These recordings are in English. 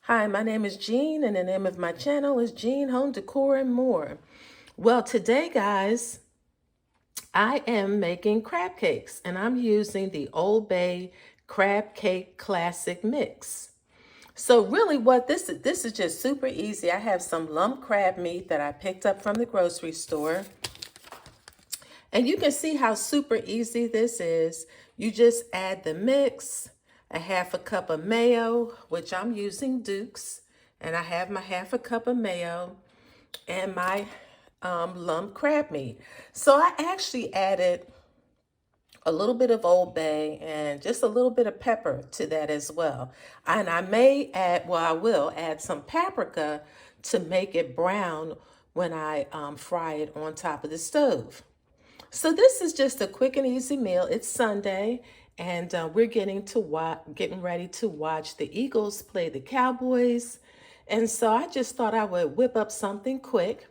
Hi, my name is Jean, and the name of my channel is Jean Home Decor and More. Well, today, guys, I am making crab cakes, and I'm using the Old Bay Crab Cake Classic Mix. So really what this is just super easy. I have some lump crab meat that I picked up from the grocery store. And you can see how super easy this is. You just add the mix, a half a cup of mayo, which I'm using Duke's, and I have my half a cup of mayo and my lump crab meat. So I actually added a little bit of Old Bay and just a little bit of pepper to that as well. And I may add, well, I will add some paprika to make it brown when I fry it on top of the stove. So this is just a quick and easy meal. It's Sunday, and we're getting ready to watch the Eagles play the Cowboys. And so I just thought I would whip up something quick.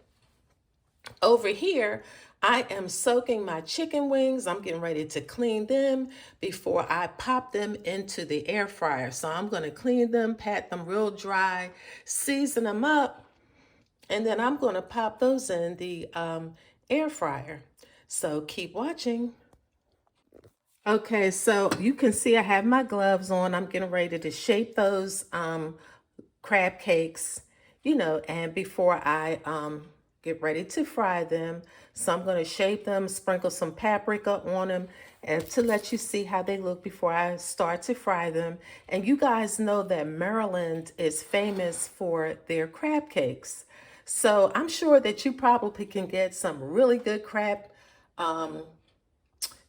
Over here, I am soaking my chicken wings. I'm getting ready to clean them before I pop them into the air fryer. So I'm going to clean them, pat them real dry, season them up, and then I'm going to pop those in the air fryer. So keep watching. Okay, so you can see I have my gloves on. I'm getting ready to shape those crab cakes, and before I get ready to fry them. So I'm going to shape them, sprinkle some paprika on them, and to let you see how they look before I start to fry them. And you guys know that Maryland is famous for their crab cakes. So I'm sure that you probably can get some really good crab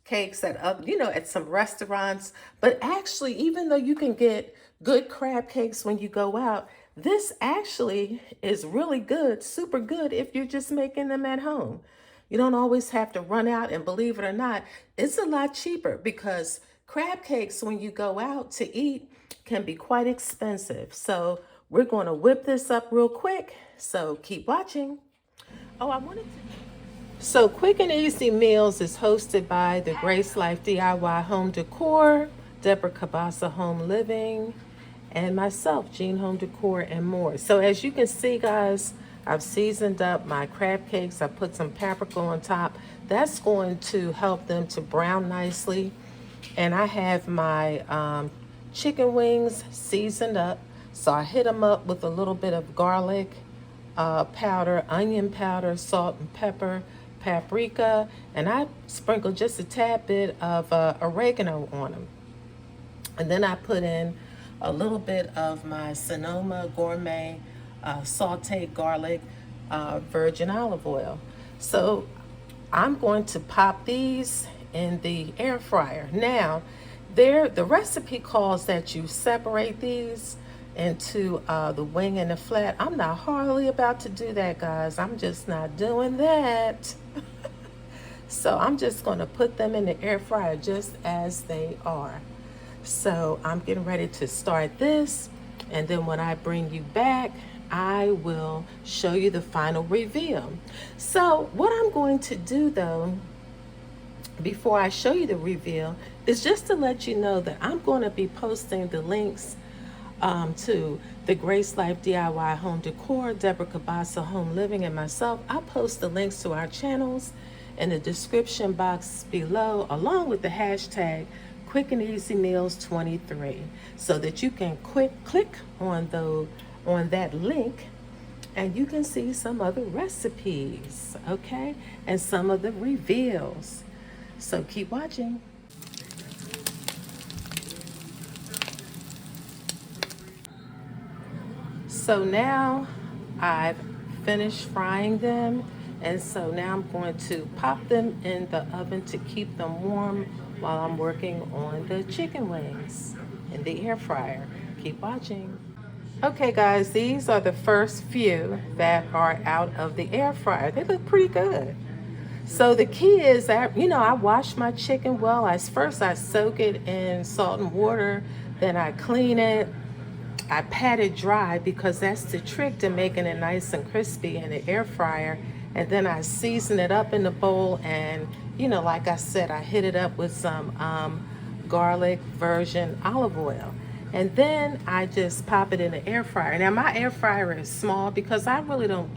cakes at at some restaurants. But actually, even though you can get good crab cakes when you go out, this actually is really good, super good if you're just making them at home. You don't always have to run out, and believe it or not, it's a lot cheaper because crab cakes when you go out to eat can be quite expensive. So we're going to whip this up real quick. So keep watching. Oh, I wanted to. So Quick and Easy Meals is hosted by the Grace Life DIY Home Decor, Deborah Cabasa Home Living, and myself, Jean Home Decor and More. So as you can see, guys, I've seasoned up my crab cakes. I put some paprika on top. That's going to help them to brown nicely. And I have my chicken wings seasoned up. So I hit them up with a little bit of garlic powder, onion powder, salt and pepper, paprika, and I sprinkle just a tad bit of oregano on them. And then I put in a little bit of my Sonoma Gourmet sauteed garlic virgin olive oil. So I'm going to pop these in the air fryer. Now, the recipe calls that you separate these into the wing and the flat. I'm not hardly about to do that, guys. I'm just not doing that. So I'm just going to put them in the air fryer just as they are. So I'm getting ready to start this, and then when I bring you back, I will show you the final reveal. So what I'm going to do though, before I show you the reveal, is just to let you know that I'm going to be posting the links to the Grace Life DIY Home Decor, Deborah Cabasa Home Living, and myself. I'll post the links to our channels in the description box below, along with the hashtag Quick and Easy Meals 23, so that you can click on that link and you can see some other recipes, okay, and some of the reveals. So keep watching. So now I've finished frying them, and so now I'm going to pop them in the oven to keep them warm while I'm working on the chicken wings in the air fryer. Keep watching. Okay guys, these are the first few that are out of the air fryer. They look pretty good. So the key is that, I wash my chicken well. First I soak it in salt and water, then I clean it. I pat it dry because that's the trick to making it nice and crispy in the air fryer. And then I season it up in the bowl, and like I said, I hit it up with some garlic virgin olive oil. And then I just pop it in the air fryer. Now my air fryer is small because I really don't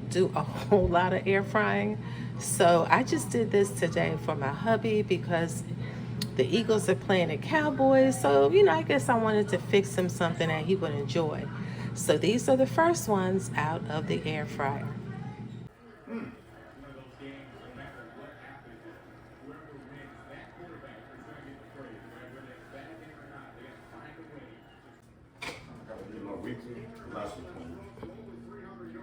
do a whole lot of air frying. So I just did this today for my hubby because the Eagles are playing the Cowboys. So, I guess I wanted to fix him something that he would enjoy. So these are the first ones out of the air fryer.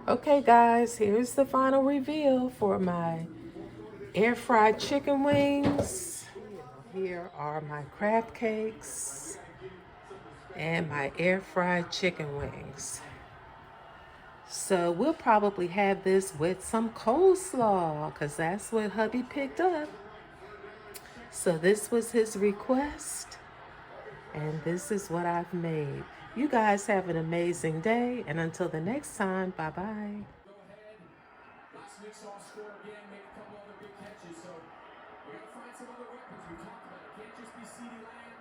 Okay, guys, here's the final reveal for my air fried chicken wings. Here are my crab cakes and my air fried chicken wings. So we'll probably have this with some coleslaw because that's what hubby picked up. So this was his request and this is what I've made. You guys have an amazing day, and until the next time, bye-bye. Last week saw score again, made a couple other big catches, so we got to find some other weapons. We talked about it. Can't just be CeeDee Lamb.